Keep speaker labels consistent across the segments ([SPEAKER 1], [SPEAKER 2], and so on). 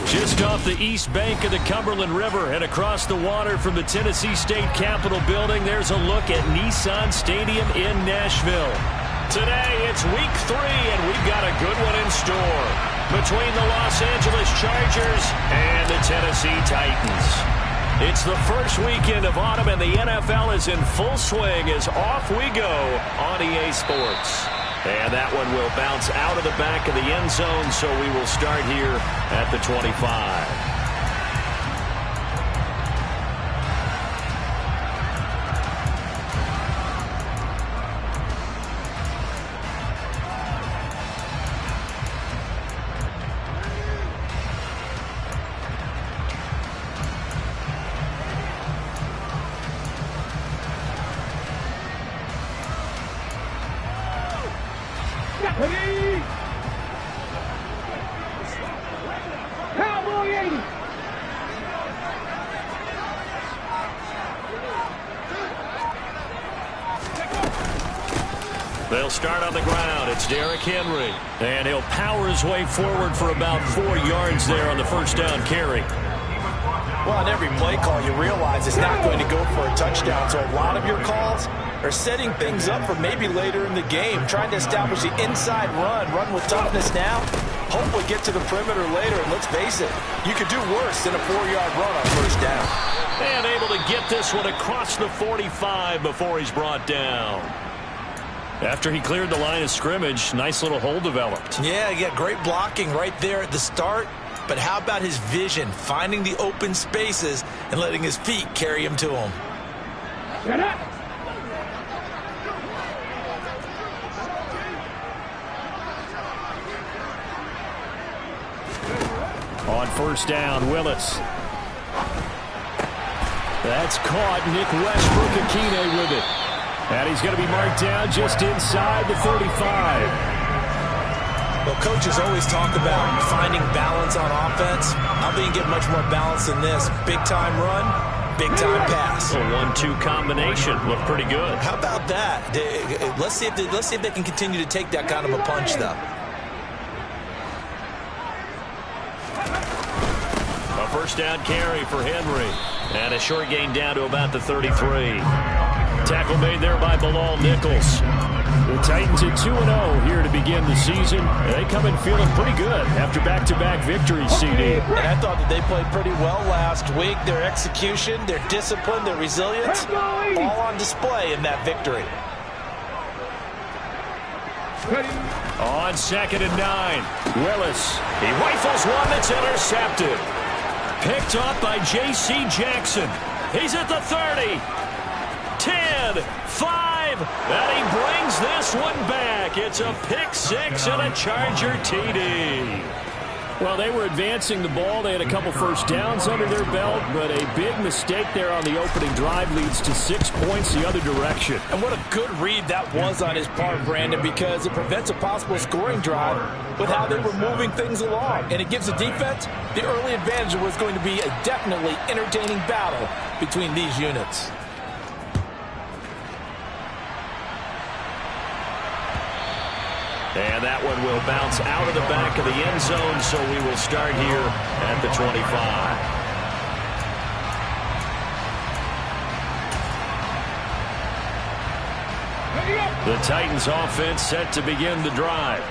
[SPEAKER 1] Just off the east bank of the Cumberland River and across the water from the Tennessee State Capitol building, there's a look at Nissan Stadium in Nashville. Today, it's week 3, and we've got a good one in store between the Los Angeles Chargers and the Tennessee Titans. It's the first weekend of autumn, and the NFL is in full swing as off we go on EA Sports. And that one will bounce out of the back of the end zone, so we will start here at the 25. They'll start on the ground. It's Derrick Henry. And he'll power his way forward for about 4 yards there on the first down carry.
[SPEAKER 2] Well, on every play call, you realize it's not going to go for a touchdown. So a lot of your calls are setting things up for maybe later in the game, trying to establish the inside run with toughness now. Hope we get to the perimeter later, and let's face it, you could do worse than a 4-yard run on first down.
[SPEAKER 1] And able to get this one across the 45 before he's brought down. After he cleared the line of scrimmage, nice little hole developed.
[SPEAKER 2] Yeah, great blocking right there at the start. But how about his vision, finding the open spaces and letting his feet carry him to him?
[SPEAKER 3] Get up.
[SPEAKER 1] On first down, Willis. That's caught. Nick Westbrook-Akine with it. And he's going to be marked down just inside the 35.
[SPEAKER 2] Well, coaches always talk about finding balance on offense. I don't think you get much more balance than this. Big-time run, big-time pass.
[SPEAKER 1] A 1-2 combination. Looked pretty good.
[SPEAKER 2] How about that? Let's see if they can continue to take that kind of a punch, though.
[SPEAKER 1] A first down carry for Henry. And a short gain down to about the 33. Tackle made there by Bilal Nichols. The Titans at 2-0 here to begin the season. They come in feeling pretty good after back-to-back victories, CD.
[SPEAKER 2] And I thought that they played pretty well last week. Their execution, their discipline, their resilience, all on display in that victory.
[SPEAKER 1] On 2nd and 9, Willis. He rifles one that's intercepted. Picked up by J.C. Jackson. He's at the 30. 10, 5, and he brings this one back. It's a pick 6 and a Charger TD. Well, they were advancing the ball. They had a couple first downs under their belt, but a big mistake there on the opening drive leads to 6 points the other direction.
[SPEAKER 2] And what a good read that was on his part, Brandon, because it prevents a possible scoring drive with how they were moving things along. And it gives the defense the early advantage. It was going to be a definitely entertaining battle between these units.
[SPEAKER 1] And that one will bounce out of the back of the end zone, so we will start here at the 25. The Titans offense set to begin the drive.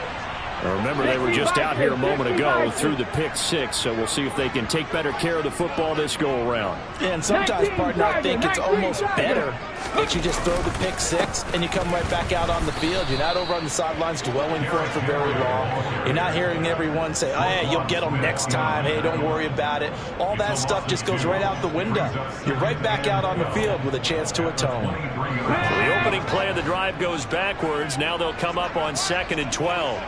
[SPEAKER 1] Now remember, they were just out here a moment ago through the pick 6, so we'll see if they can take better care of the football this go-around.
[SPEAKER 2] And sometimes, partner, I think it's almost better that you just throw the pick 6 and you come right back out on the field. You're not over on the sidelines dwelling for it for very long. You're not hearing everyone say, oh, hey, you'll get them next time. Hey, don't worry about it. All that stuff just goes right out the window. You're right back out on the field with a chance to atone.
[SPEAKER 1] So the opening play of the drive goes backwards. Now they'll come up on 2nd and 12.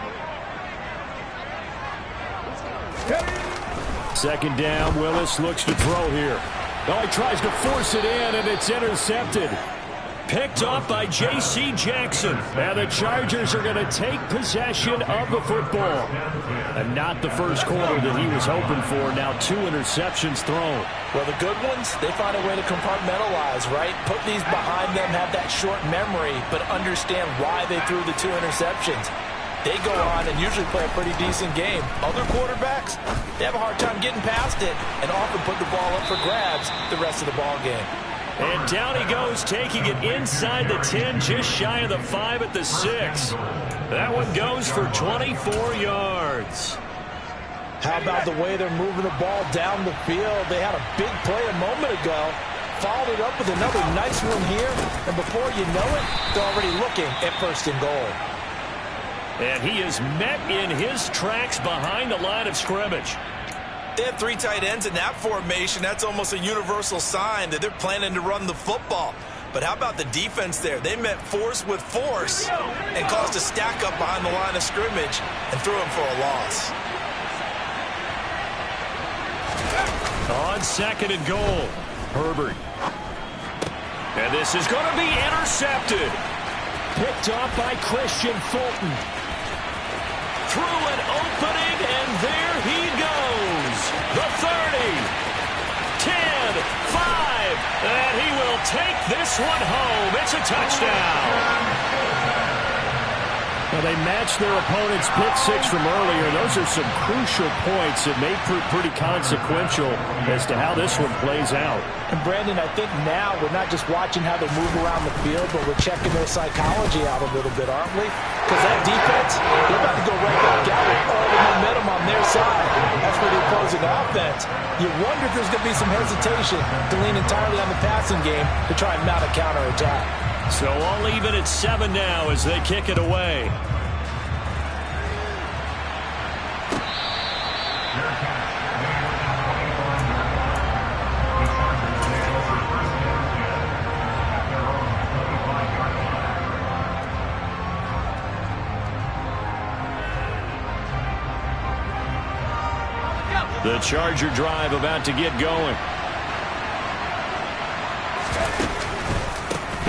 [SPEAKER 1] 2nd down, Willis looks to throw here. Oh, he tries to force it in, and it's intercepted. Picked off by J.C. Jackson. And the Chargers are going to take possession of the football. And not the first quarter that he was hoping for. Now 2 interceptions thrown.
[SPEAKER 2] Well, the good ones, they find a way to compartmentalize, right? Put these behind them, have that short memory, but understand why they threw the 2 interceptions. They go on and usually play a pretty decent game. Other quarterbacks, they have a hard time getting past it and often put the ball up for grabs the rest of the ball game.
[SPEAKER 1] And down he goes, taking it inside the 10, just shy of the 5 at the 6. That one goes for 24 yards.
[SPEAKER 2] How about the way they're moving the ball down the field? They had a big play a moment ago. Followed it up with another nice one here. And before you know it, they're already looking at 1st and goal.
[SPEAKER 1] And he is met in his tracks behind the line of scrimmage.
[SPEAKER 3] They have 3 tight ends in that formation. That's almost a universal sign that they're planning to run the football. But how about the defense there? They met force with force and caused a stack up behind the line of scrimmage and threw him for a loss.
[SPEAKER 1] On 2nd and goal, Herbert. And this is going to be intercepted. Picked off by Christian Fulton. Through an opening, and there he goes. The 30, 10, 5, and he will take this one home. It's a touchdown. Well, they matched their opponent's pick 6 from earlier. Those are some crucial points that may prove pretty consequential as to how this one plays out.
[SPEAKER 2] And, Brandon, I think now we're not just watching how they move around the field, but we're checking their psychology out a little bit, aren't we? Because that defense, they're about to go right back out with all the momentum on their side. That's for the opposing offense. You wonder if there's going to be some hesitation to lean entirely on the passing game to try and mount a counterattack.
[SPEAKER 1] So all even at 7 now as they kick it away. The Charger drive about to get going.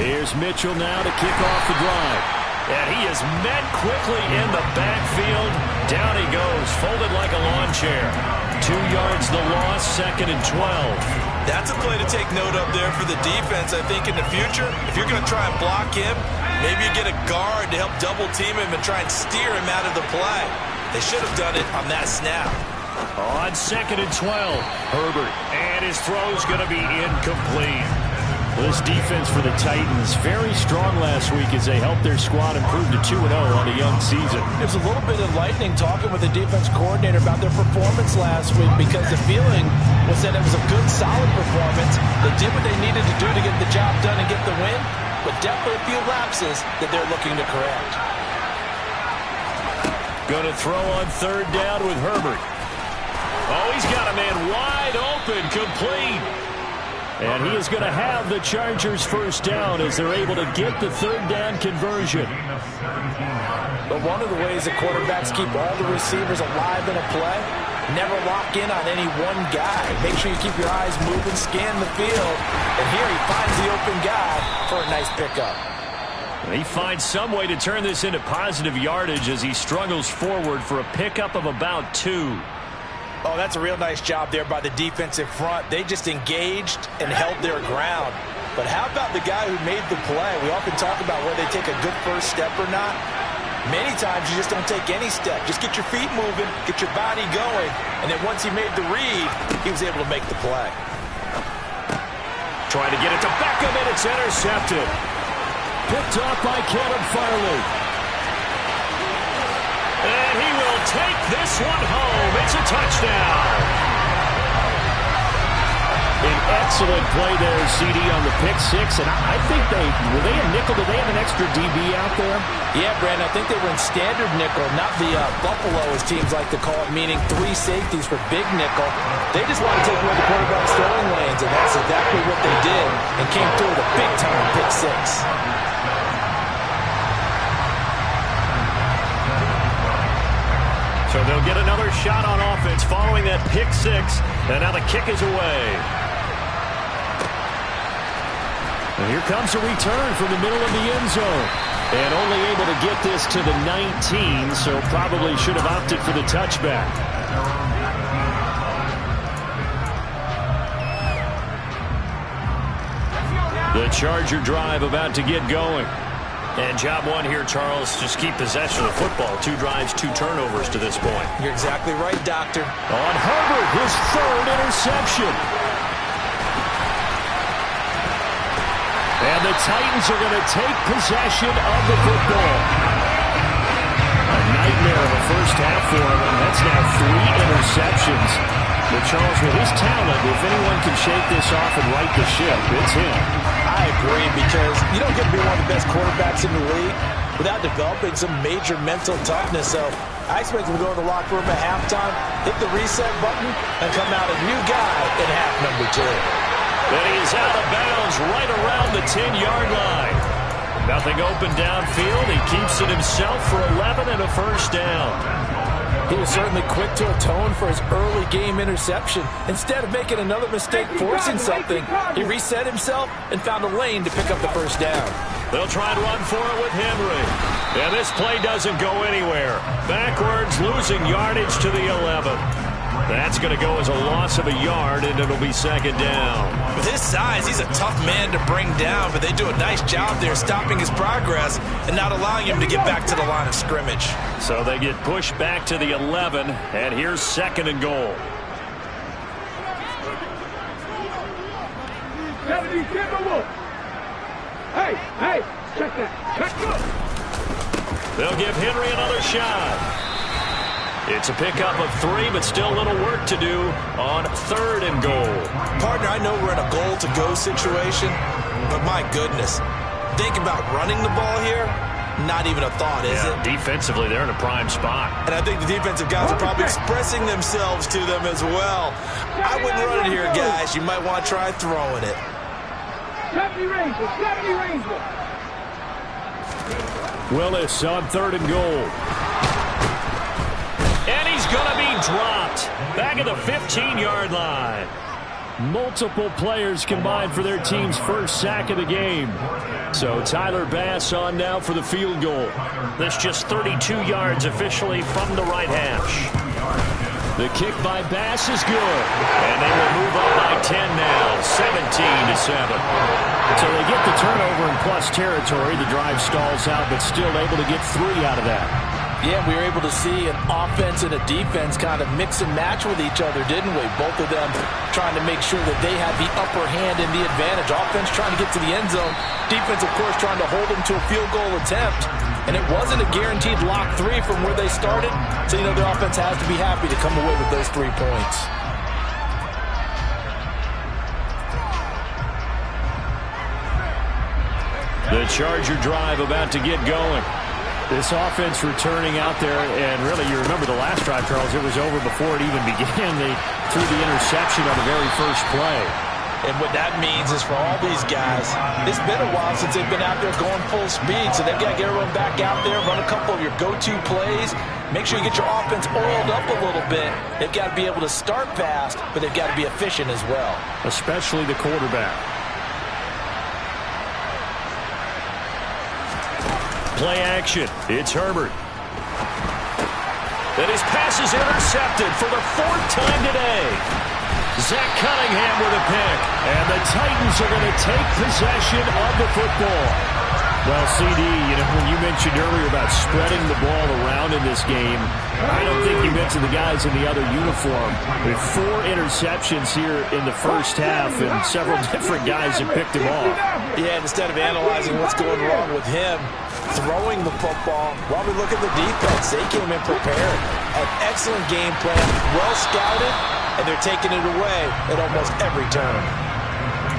[SPEAKER 1] Here's Mitchell now to kick off the drive. And he is met quickly in the backfield. Down he goes, folded like a lawn chair. 2 yards the loss, 2nd and 12.
[SPEAKER 3] That's a play to take note of there for the defense. I think in the future, if you're going to try and block him, maybe you get a guard to help double team him and try and steer him out of the play. They should have done it on that snap.
[SPEAKER 1] On 2nd and 12, Herbert. And his throw's going to be incomplete. This defense for the Titans, very strong last week as they helped their squad improve to 2-0 on the young season.
[SPEAKER 2] It was a little bit enlightening talking with the defense coordinator about their performance last week because the feeling was that it was a good, solid performance. They did what they needed to do to get the job done and get the win, but definitely a few lapses that they're looking to correct.
[SPEAKER 1] Going to throw on 3rd down with Herbert. Oh, he's got a man wide open, complete. And he is going to have the Chargers 1st down as they're able to get the 3rd down conversion.
[SPEAKER 2] But one of the ways that quarterbacks keep all the receivers alive in a play, never lock in on any one guy. Make sure you keep your eyes moving, scan the field. And here he finds the open guy for a nice pickup.
[SPEAKER 1] He finds some way to turn this into positive yardage as he struggles forward for a pickup of about 2.
[SPEAKER 2] Oh, that's a real nice job there by the defensive front. They just engaged and held their ground. But how about the guy who made the play? We often talk about whether they take a good first step or not. Many times you just don't take any step. Just get your feet moving, get your body going, and then once he made the read, he was able to make the play.
[SPEAKER 1] Trying to get it to Beckham, and it's intercepted. Picked off by Caleb Farley. And he will take this one home. It's a touchdown. An excellent play there, CD, on the pick 6. And I think were they a nickel? Did they have an extra DB out there?
[SPEAKER 2] Yeah, Brandon, I think they were in standard nickel, not the Buffalo, as teams like to call it, meaning 3 safeties for big nickel. They just want to take away the quarterback's throwing lanes, and that's exactly what they did and came through with a big-time pick 6.
[SPEAKER 1] So they'll get another shot on offense following that pick 6. And now the kick is away. And here comes a return from the middle of the end zone. And only able to get this to the 19, so probably should have opted for the touchback. The Charger drive about to get going. And job one here, Charles, just keep possession of the football. 2 drives, 2 turnovers to this point.
[SPEAKER 2] You're exactly right, Doctor.
[SPEAKER 1] On Herbert, his 3rd interception. And the Titans are going to take possession of the football. A nightmare of a first half for him, and that's now 3 interceptions. But Charles, with his talent, if anyone can shake this off and right the ship, it's him.
[SPEAKER 2] I agree, because you don't get to be one of the best quarterbacks in the league without developing some major mental toughness. So I expect him to go to the locker room at halftime, hit the reset button, and come out a new guy in half number 2.
[SPEAKER 1] But he's out of bounds right around the 10-yard line. Nothing open downfield. He keeps it himself for 11 and a first down.
[SPEAKER 2] He was certainly quick to atone for his early game interception. Instead of making another mistake forcing something, he reset himself and found a lane to pick up the first down.
[SPEAKER 1] They'll try and run for it with Henry. And this play doesn't go anywhere. Backwards, losing yardage to the 11. That's going to go as a loss of a yard, and it'll be second down.
[SPEAKER 3] With his size, he's a tough man to bring down, but they do a nice job there stopping his progress and not allowing him to get back to the line of scrimmage.
[SPEAKER 1] So they get pushed back to the 11, and here's 2nd and goal.
[SPEAKER 4] Hey, check that.
[SPEAKER 1] They'll give Henry another shot. It's a pickup of 3, but still a little work to do on 3rd and goal.
[SPEAKER 3] Partner, I know we're in a goal-to-go situation, but my goodness, think about running the ball here. Not even a thought, is it?
[SPEAKER 1] Defensively, they're in a prime spot.
[SPEAKER 3] And I think the defensive guys are probably expressing themselves to them as well. I wouldn't run it here, guys. You might want to try throwing it.
[SPEAKER 4] 70 Ranger.
[SPEAKER 1] Willis on 3rd and goal. And he's going to be dropped back at the 15-yard line. Multiple players combined for their team's first sack of the game. So Tyler Bass on now for the field goal. That's just 32 yards officially from the right hash. The kick by Bass is good. And they will move up by 10 now, 17-7. So they get the turnover in plus territory. The drive stalls out, but still able to get 3 out of that.
[SPEAKER 2] Yeah, we were able to see an offense and a defense kind of mix and match with each other, didn't we? Both of them trying to make sure that they had the upper hand and the advantage. Offense trying to get to the end zone. Defense, of course, trying to hold them to a field goal attempt. And it wasn't a guaranteed lock 3 from where they started. So, the offense has to be happy to come away with those 3 points.
[SPEAKER 1] The Charger drive about to get going. This offense returning out there, and really, you remember the last drive, Charles, it was over before it even began. They threw the interception on the very first play.
[SPEAKER 2] And what that means is for all these guys, it's been a while since they've been out there going full speed, so they've got to get everyone back out there, run a couple of your go-to plays, make sure you get your offense oiled up a little bit. They've got to be able to start fast, but they've got to be efficient as well.
[SPEAKER 1] Especially the quarterback. Play action. It's Herbert. And his pass is intercepted for the 4th time today. Zach Cunningham with a pick. And the Titans are going to take possession of the football. Well, CD, when you mentioned earlier about spreading the ball around in this game, I don't think you mentioned the guys in the other uniform. With 4 interceptions here in the first half, and several different guys have picked him off.
[SPEAKER 2] Yeah, instead of analyzing what's going wrong with him, throwing the football, while we look at the defense, they came in prepared. An excellent game plan, well scouted, and they're taking it away at almost every turn.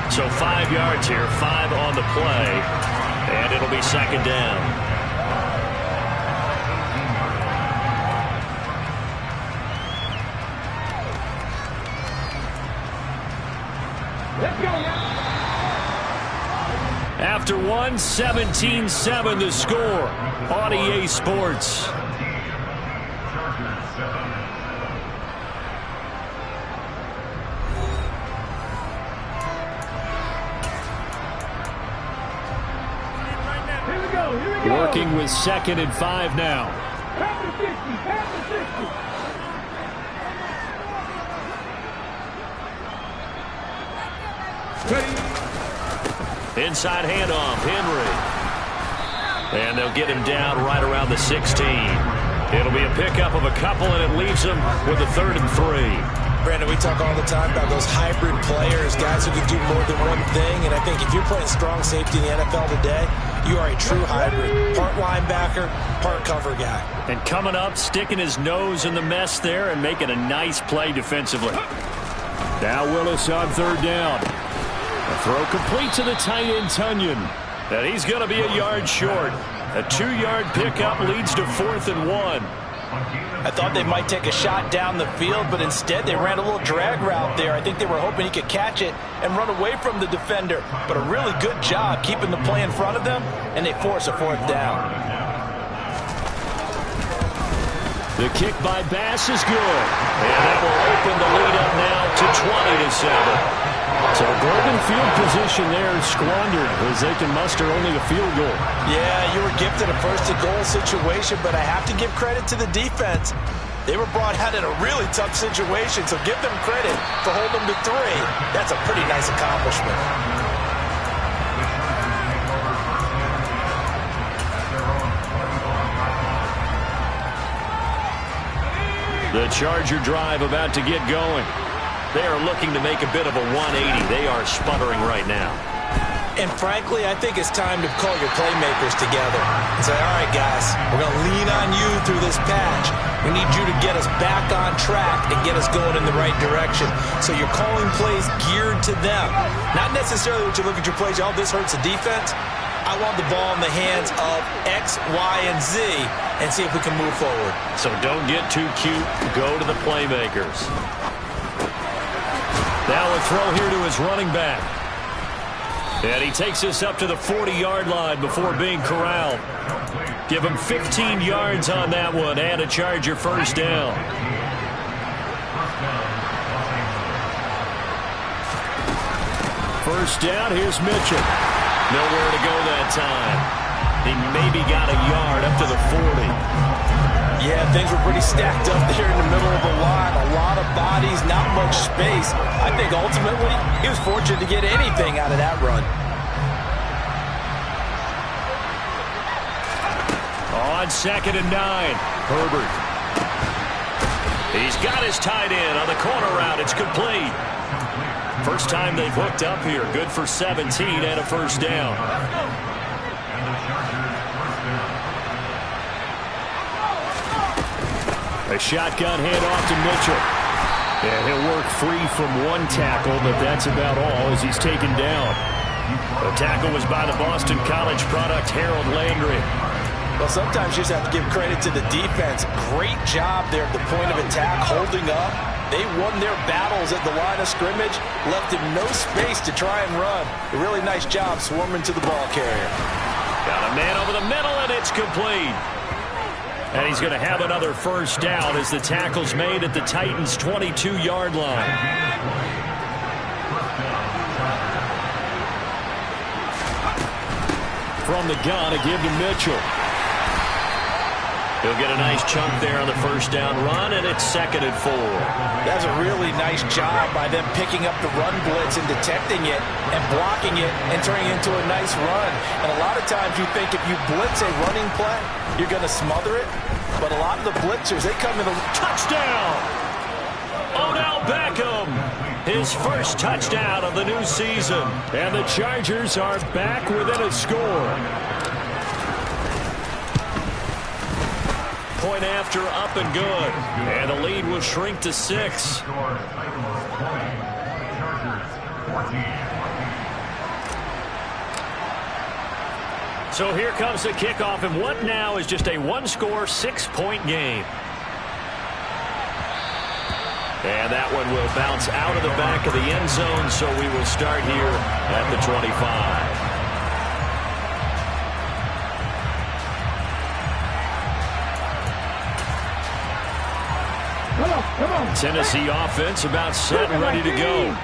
[SPEAKER 1] So 5 yards here, 5 on the play, and it'll be second down.
[SPEAKER 4] Let's go,
[SPEAKER 1] After 1, 17-7 the score on EA Sports.
[SPEAKER 4] Here we go.
[SPEAKER 1] Working with 2nd and 5 now.
[SPEAKER 4] Pass the 60, pass the 60. Ready?
[SPEAKER 1] Inside handoff, Henry. And they'll get him down right around the 16. It'll be a pickup of a couple, and it leaves them with a 3rd and 3.
[SPEAKER 2] Brandon, we talk all the time about those hybrid players, guys who can do more than one thing. And I think if you're playing strong safety in the NFL today, you are a true hybrid. Part linebacker, part cover guy.
[SPEAKER 1] And coming up, sticking his nose in the mess there and making a nice play defensively. Now Willis on 3rd down. A throw complete to the tight end, Tunyon. And he's going to be a yard short. A 2-yard pickup leads to 4th and 1.
[SPEAKER 2] I thought they might take a shot down the field, but instead they ran a little drag route there. I think they were hoping he could catch it and run away from the defender. But a really good job keeping the play in front of them, and they force a 4th down.
[SPEAKER 1] The kick by Bass is good. And that will open the lead up now to 20-7. So golden field position there squandered as they can muster only a field goal.
[SPEAKER 2] Yeah, you were gifted a 1st-and-goal situation, but I have to give credit to the defense. They were brought out in a really tough situation, so give them credit for holding them to 3. That's a pretty nice accomplishment.
[SPEAKER 1] The Charger drive about to get going. They are looking to make a bit of a 180. They are sputtering right now.
[SPEAKER 2] And frankly, I think it's time to call your playmakers together and say, all right, guys, we're going to lean on you through this patch. We need you to get us back on track and get us going in the right direction. So you're calling plays geared to them. Not necessarily what you look at your plays, oh, this hurts the defense. I want the ball in the hands of X, Y, and Z and see if we can move forward.
[SPEAKER 1] So don't get too cute. Go to the playmakers. Now a throw here to his running back. And he takes us up to the 40-yard line before being corralled. Give him 15 yards on that one and a Charger 1st down. First down, here's Mitchell. Nowhere to go that time. He maybe got a yard up to the 40.
[SPEAKER 2] Yeah, things were pretty stacked up there in the middle of the line. A lot of bodies, not much space. I think ultimately he was fortunate to get anything out of that run.
[SPEAKER 1] On 2nd and 9, Herbert. He's got his tight end on the corner route. It's complete. First time they've hooked up here. Good for 17 and a 1st down. A shotgun handoff to Mitchell. And he'll work free from one tackle, but that's about all as he's taken down. The tackle was by the Boston College product, Harold Landry.
[SPEAKER 2] Well, sometimes you just have to give credit to the defense. Great job there at the point of attack, holding up. They won their battles at the line of scrimmage, left him no space to try and run. A really nice job swarming to the ball carrier.
[SPEAKER 1] Got a man over the middle, and it's complete. And he's going to have another 1st down as the tackle's made at the Titans' 22-yard line. From the gun, a give to Mitchell. He'll get a nice chunk there on the 1st down run, and it's 2nd and 4.
[SPEAKER 2] That's a really nice job by them picking up the run blitz and detecting it and blocking it and turning it into a nice run. And a lot of times you think if you blitz a running play, you're going to smother it. But a lot of the blitzers, they come in a
[SPEAKER 1] touchdown. Odell Beckham, his 1st touchdown of the new season. And the Chargers are back within a score. Point after, up and good. And the lead will shrink to 6. So here comes the kickoff, and what now is just a 1-score, 6-point game. And that one will bounce out of the back of the end zone, so we will start here at the 25.
[SPEAKER 4] Come on.
[SPEAKER 1] Tennessee offense about set and ready to go.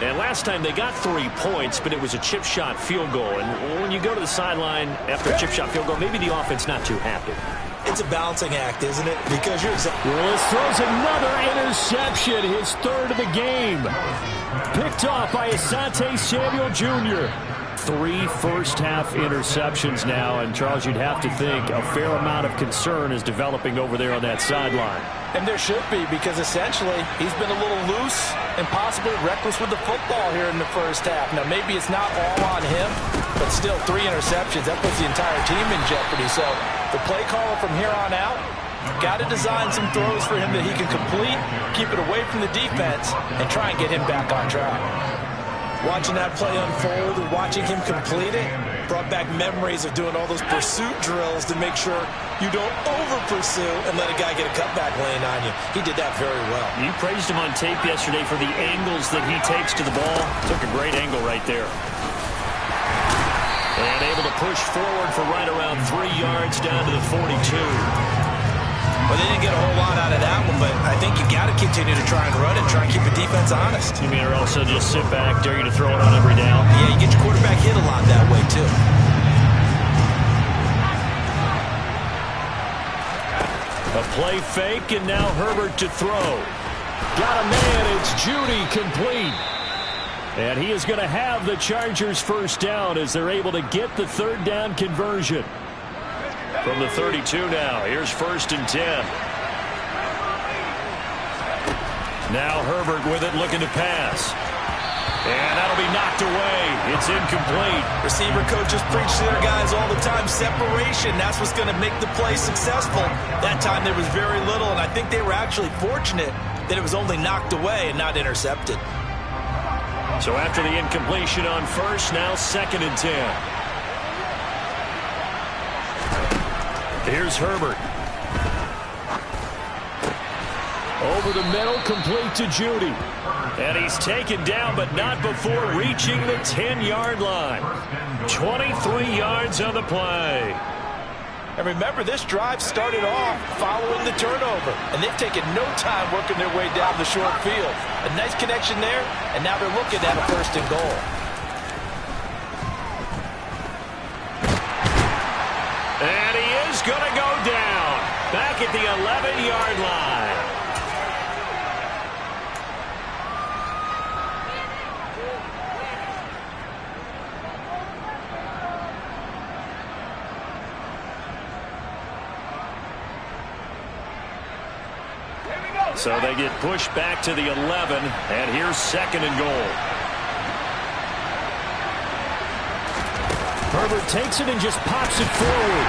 [SPEAKER 1] And last time they got 3 points, but it was a chip shot field goal. And when you go to the sideline after a chip shot field goal, maybe the offense not too happy.
[SPEAKER 2] It's a balancing act, isn't it? Because you're
[SPEAKER 1] Willis throws another interception, his 3rd of the game. Picked off by Asante Samuel Jr. 3 first-half interceptions now. And, Charles, you'd have to think a fair amount of concern is developing over there on that sideline.
[SPEAKER 2] And there should be, because essentially he's been a little loose and possibly reckless with the football here in the first half. Now, maybe it's not all on him, but still 3 interceptions. That puts the entire team in jeopardy. So the play caller from here on out, got to design some throws for him that he can complete, keep it away from the defense, and try and get him back on track.
[SPEAKER 3] Watching that play unfold and watching him complete it brought back memories of doing all those pursuit drills to make sure you don't over-pursue and let a guy get a cutback lane on you. He did that very well.
[SPEAKER 1] You praised him on tape yesterday for the angles that he takes to the ball. Took a great angle right there. And able to push forward for right around 3 yards down to the 42.
[SPEAKER 3] Well, they didn't get a whole lot out of that one, but I think you got to continue to try and run it, try and keep the defense honest.
[SPEAKER 1] You mean, or also just sit back, dare you to throw it on every down?
[SPEAKER 3] Yeah, you get your quarterback hit a lot that way, too.
[SPEAKER 1] A play fake, and now Herbert to throw. Got a man, it's Judy, complete. And he is going to have the Chargers first down as they're able to get the 3rd down conversion. From the 32 now, here's 1st and 10. Now Herbert with it, looking to pass. And that'll be knocked away. It's incomplete.
[SPEAKER 3] Receiver coaches preach to their guys all the time. Separation, that's what's going to make the play successful. That time there was very little, and I think they were actually fortunate that it was only knocked away and not intercepted.
[SPEAKER 1] So after the incompletion on 1st, now 2nd and 10. Here's Herbert. Over the middle, complete to Judy. And he's taken down, but not before reaching the 10-yard line. 23 yards on the play.
[SPEAKER 2] And remember, this drive started off following the turnover, and they've taken no time working their way down the short field. A nice connection there, and now they're looking at a 1st and goal.
[SPEAKER 1] And he is going to go down back at the 11-yard line. So they get pushed back to the 11, and here's 2nd and goal. Herbert takes it and just pops it forward.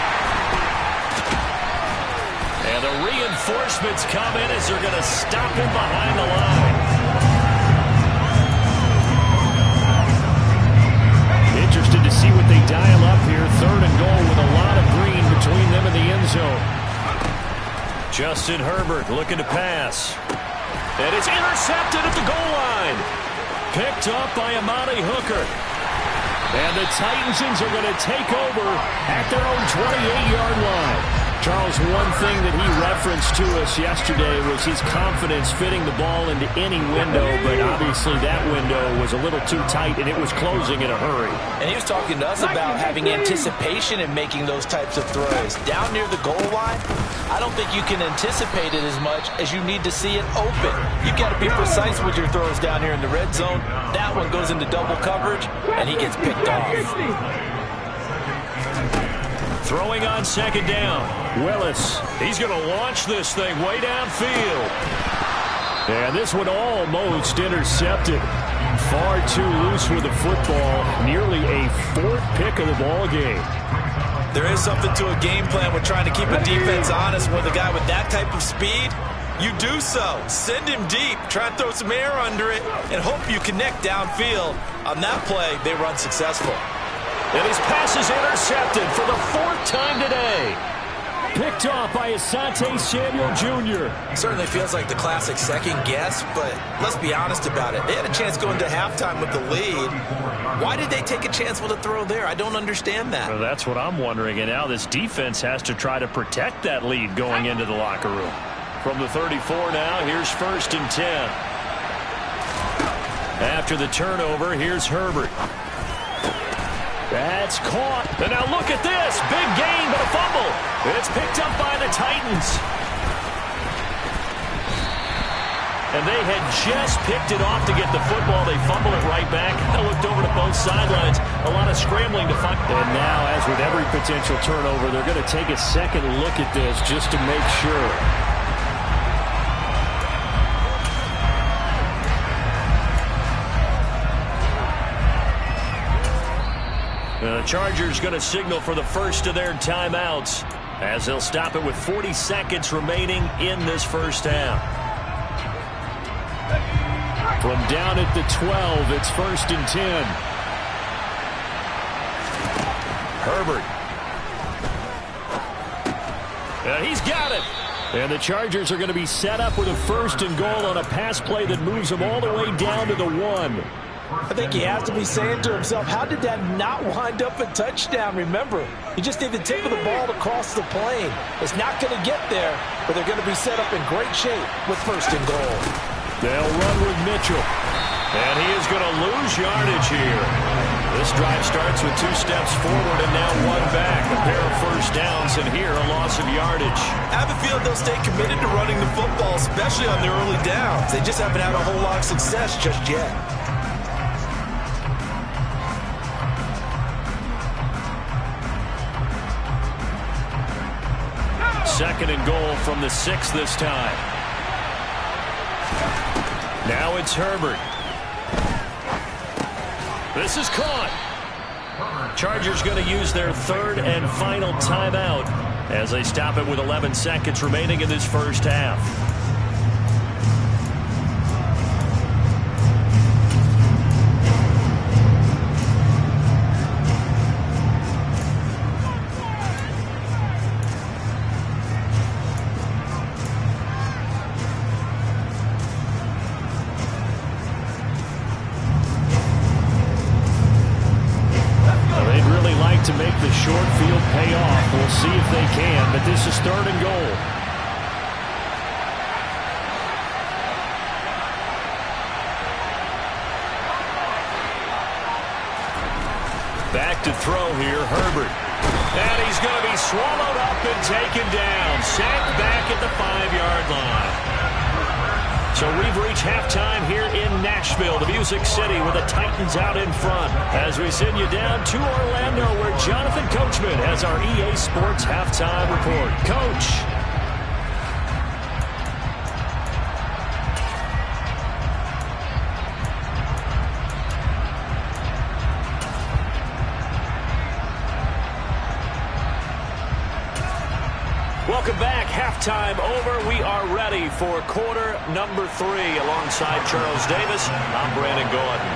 [SPEAKER 1] And the reinforcements come in as they're going to stop him behind the line. Interested to see what they dial up here. 3rd and goal with a lot of green between them and the end zone. Justin Herbert looking to pass. And it's intercepted at the goal line. Picked up by Amani Hooker. And the Titans are going to take over at their own 28-yard line. Charles, one thing that he referenced to us yesterday was his confidence fitting the ball into any window, but obviously that window was a little too tight, and it was closing in a hurry.
[SPEAKER 2] And he was talking to us about having anticipation in making those types of throws. Down near the goal line, I don't think you can anticipate it as much as you need to see it open. You've got to be precise with your throws down here in the red zone. That one goes into double coverage, and he gets picked off.
[SPEAKER 1] Throwing on 2nd down. Willis, he's going to launch this thing way downfield. And this one almost intercepted. Far too loose with the football. Nearly a 4th pick of the ball game.
[SPEAKER 3] There is something to a game plan with trying to keep a defense honest with a guy with that type of speed. You do so. Send him deep. Try and throw some air under it and hope you connect downfield. On that play, they run successful.
[SPEAKER 1] And his pass is intercepted for the 4th time today. Picked off by Asante Samuel Jr.
[SPEAKER 3] Certainly feels like the classic second guess, but let's be honest about it. They had a chance going to halftime with the lead. Why did they take a chance with a throw there? I don't understand that.
[SPEAKER 1] Well, that's what I'm wondering. And now this defense has to try to protect that lead going into the locker room. From the 34 now, here's 1st and 10. After the turnover, here's Herbert. That's caught. And now look at this. Big gain, but a fumble. It's picked up by the Titans. And they had just picked it off to get the football. They fumble it right back. I looked over to both sidelines. A lot of scrambling to find. And now, as with every potential turnover, they're going to take a second look at this just to make sure. The Chargers going to signal for the first of their timeouts as they'll stop it with 40 seconds remaining in this first half. From down at the 12, it's 1st and 10. Herbert. And he's got it. And the Chargers are going to be set up with a 1st and goal on a pass play that moves them all the way down to the 1.
[SPEAKER 2] I think he has to be saying to himself, how did that not wind up a touchdown? Remember, you just need the tip of the ball to cross the plane. It's not going to get there, but they're going to be set up in great shape with 1st and goal.
[SPEAKER 1] They'll run with Mitchell. And he is going to lose yardage here. This drive starts with 2 steps forward and now 1 back. A pair of first downs, and here a loss of yardage.
[SPEAKER 3] I have a feeling they'll stay committed to running the football, especially on their early downs. They just haven't had a whole lot of success just yet.
[SPEAKER 1] 2nd and goal from the 6 this time. Now it's Herbert. This is caught. Chargers going to use their 3rd and final timeout as they stop it with 11 seconds remaining in this first half. To make the short field pay off. We'll see if they can, but this is 3rd and goal. Back to throw here, Herbert. And he's going to be swallowed up and taken down. Sacked back at the 5-yard line. So we've reached halftime here in Nashville, the Music City, with the Titans out in front. As we send you down to Orlando, where Jonathan Coachman has our EA Sports halftime report. Coach. Welcome back. Halftime over. We are ready for quarter number 3. Alongside Charles Davis, I'm Brandon Gordon.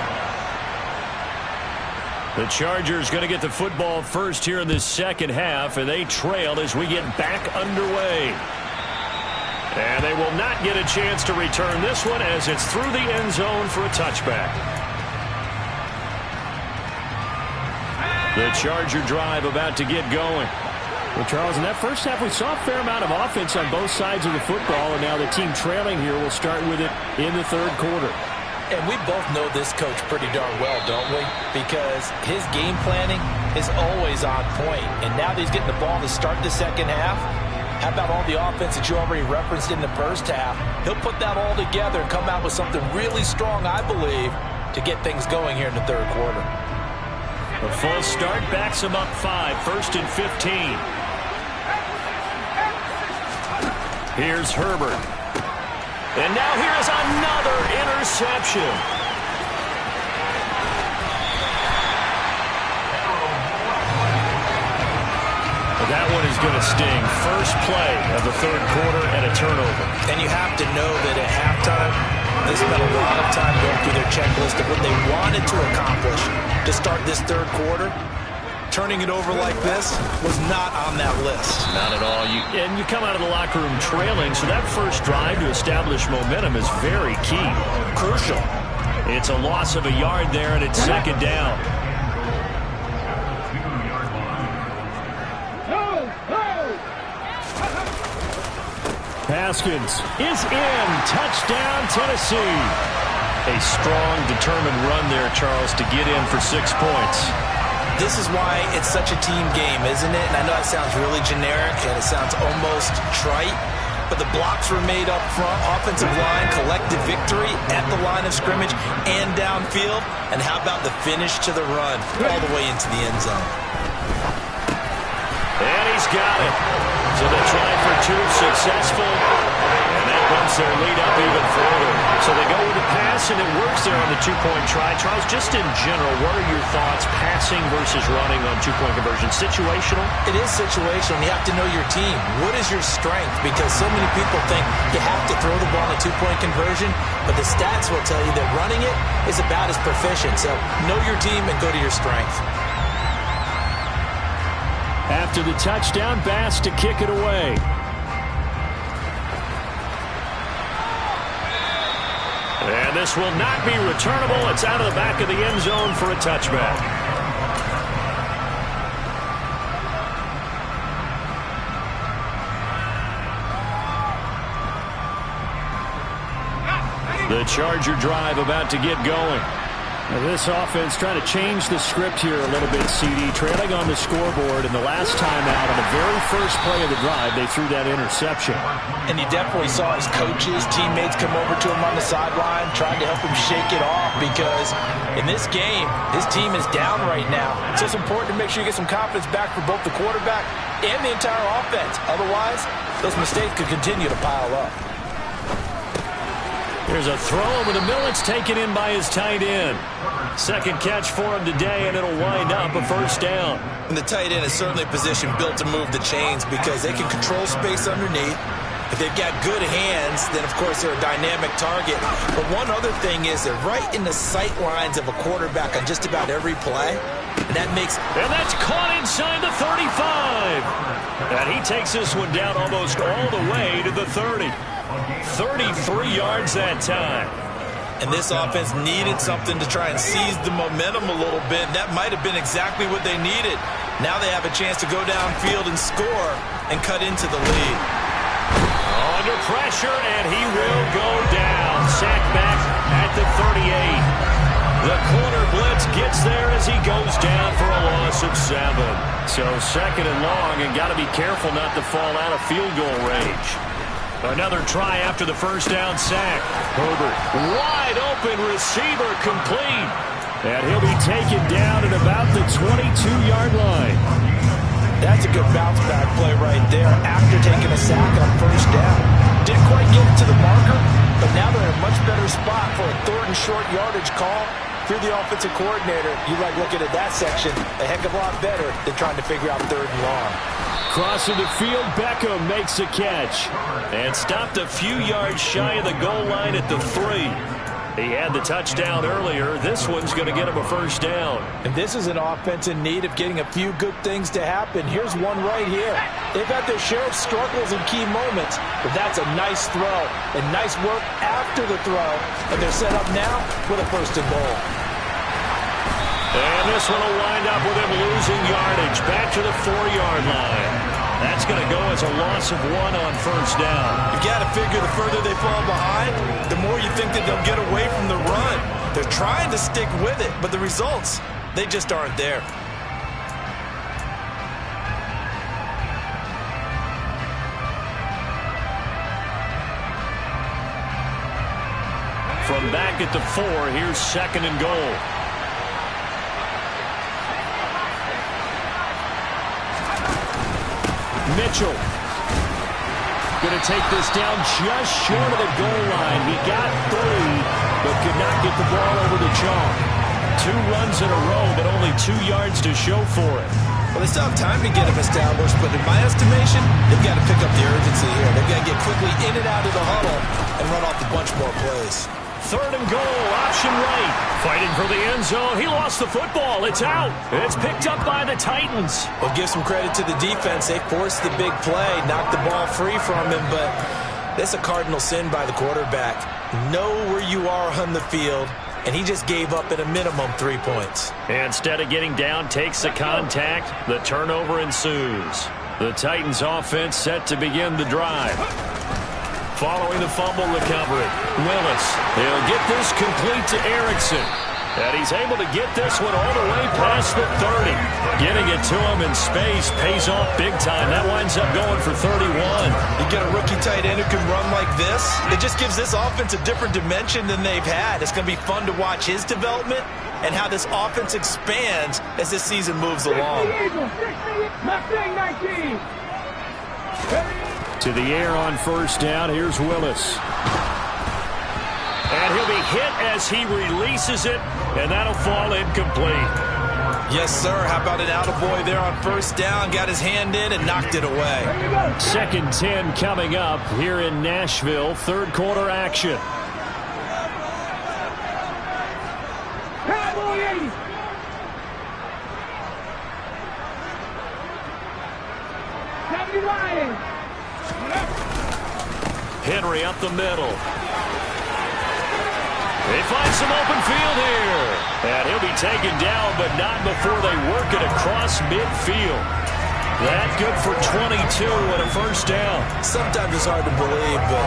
[SPEAKER 1] The Chargers going to get the football first here in this second half, and they trail as we get back underway. And they will not get a chance to return this one as it's through the end zone for a touchback. The Charger drive about to get going. Well, Charles, in that first half, we saw a fair amount of offense on both sides of the football, and now the team trailing here will start with it in the 3rd quarter.
[SPEAKER 2] And we both know this coach pretty darn well, don't we? Because his game planning is always on point. And now that he's getting the ball to start the second half, how about all the offense that you already referenced in the first half? He'll put that all together and come out with something really strong, I believe, to get things going here in the 3rd quarter.
[SPEAKER 1] The full start backs him up 5, 1st and 15. Here's Herbert. And now here's another interception. That one is going to sting. First play of the 3rd quarter and a turnover.
[SPEAKER 2] And you have to know that at halftime, they spent a lot of time going through their checklist of what they wanted to accomplish to start this 3rd quarter. Turning it over like this was not on that list.
[SPEAKER 1] Not at all. And you come out of the locker room trailing, so that first drive to establish momentum is very key. Crucial. It's a loss of a yard there, and it's 2nd down. Haskins is in. Touchdown, Tennessee. A strong, determined run there, Charles, to get in for 6 points.
[SPEAKER 2] This is why it's such a team game, isn't it? And I know it sounds really generic and it sounds almost trite,
[SPEAKER 3] but the blocks were made up front. Offensive line, collective victory at the line of scrimmage and downfield. And how about the finish to the run all the way into the end zone?
[SPEAKER 1] And he's got it. So the try for two successful. And that bumps their lead up even further. So they go with the pass, and it works there on the two-point try. Charles, just in general, what are your thoughts passing versus running on two-point conversion? Situational?
[SPEAKER 3] It is situational. You have to know your team. What is your strength? Because so many people think you have to throw the ball in a two-point conversion, but the stats will tell you that running it is about as proficient. So know your team and go to your strength.
[SPEAKER 1] After the touchdown, Bass to kick it away. And this will not be returnable. It's out of the back of the end zone for a touchback. The Charger drive about to get going.
[SPEAKER 5] Now this offense trying to change the script here a little bit, CD. Trailing on the scoreboard, and the last time out on the very first play of the drive, they threw that interception.
[SPEAKER 2] And you definitely saw his coaches, teammates come over to him on the sideline, trying to help him shake it off, because in this game, his team is down right now. So it's important to make sure you get some confidence back for both the quarterback and the entire offense. Otherwise, those mistakes could continue to pile up.
[SPEAKER 1] There's a throw over the middle. It's taken in by his tight end. Second catch for him today, and it'll wind up a first down.
[SPEAKER 3] And the tight end is certainly a position built to move the chains because they can control space underneath. If they've got good hands, then, of course, they're a dynamic target. But one other thing is they're right in the sight lines of a quarterback on just about every play. And that makes...
[SPEAKER 1] And that's caught inside the 35. And he takes this one down almost all the way to the 30. 33 yards that time.
[SPEAKER 3] And this offense needed something to try and seize the momentum a little bit. That might have been exactly what they needed. Now they have a chance to go downfield and score and cut into the lead.
[SPEAKER 1] Under pressure, and he will go down. Sacked back at the 38. The corner blitz gets there as he goes down for a loss of 7. So second and long, and got to be careful not to fall out of field goal range. Another try after the first down sack. Herbert, wide open receiver, complete. And he'll be taken down at about the 22-yard line.
[SPEAKER 2] That's a good bounce back play right there after taking a sack on first down. Didn't quite get it to the marker, but now they're in a much better spot for a third and short yardage call. If you're the offensive coordinator, you like looking at that section a heck of a lot better than trying to figure out third and long.
[SPEAKER 1] Crossing the field, Beckham makes a catch. And stopped a few yards shy of the goal line at the 3. He had the touchdown earlier. This one's going to get him a first down.
[SPEAKER 2] And this is an offense in need of getting a few good things to happen. Here's one right here. They've had their share of struggles in key moments, but that's a nice throw and nice work after the throw. And they're set up now with a first and goal.
[SPEAKER 1] And this one will wind up with him losing yardage back to the 4-yard line. That's going to go as a loss of 1 on first down.
[SPEAKER 3] You've got to figure the further they fall behind, the more you think that they'll get away from the run. They're trying to stick with it, but the results, they just aren't there.
[SPEAKER 1] From back at the 4, here's second and goal. Mitchell going to take this down just short of the goal line. He got 3, but could not get the ball over the chalk. 2 runs in a row, but only 2 yards to show for it.
[SPEAKER 3] Well, they still have time to get him established, but in my estimation, they've got to pick up the urgency here. They've got to get quickly in and out of the huddle and run off a bunch more plays.
[SPEAKER 1] Third and goal, option right. Fighting for the end zone. He lost the football. It's out. It's picked up by the Titans.
[SPEAKER 3] Well, give some credit to the defense. They forced the big play, knocked the ball free from him, but that's a cardinal sin by the quarterback. Know where you are on the field, and he just gave up at a minimum 3 points.
[SPEAKER 1] Instead of getting down, takes the contact. The turnover ensues. The Titans offense set to begin the drive. Following the fumble recovery, Willis. He'll get this complete to Erickson. And he's able to get this one all the way past the 30. Getting it to him in space pays off big time. That winds up going for 31.
[SPEAKER 3] You get a rookie tight end who can run like this. It just gives this offense a different dimension than they've had. It's going to be fun to watch his development and how this offense expands as this season moves along.
[SPEAKER 1] To the air on first down. Here's Willis. And he'll be hit as he releases it, and that'll fall incomplete.
[SPEAKER 3] Yes, sir. How about an attaboy there on first down? Got his hand in and knocked it away.
[SPEAKER 1] 2nd and 10 coming up here in Nashville. Third quarter action. Henry up the middle. They find some open field here. And he'll be taken down, but not before they work it across midfield. That good for 22 and a first down.
[SPEAKER 3] Sometimes it's hard to believe, but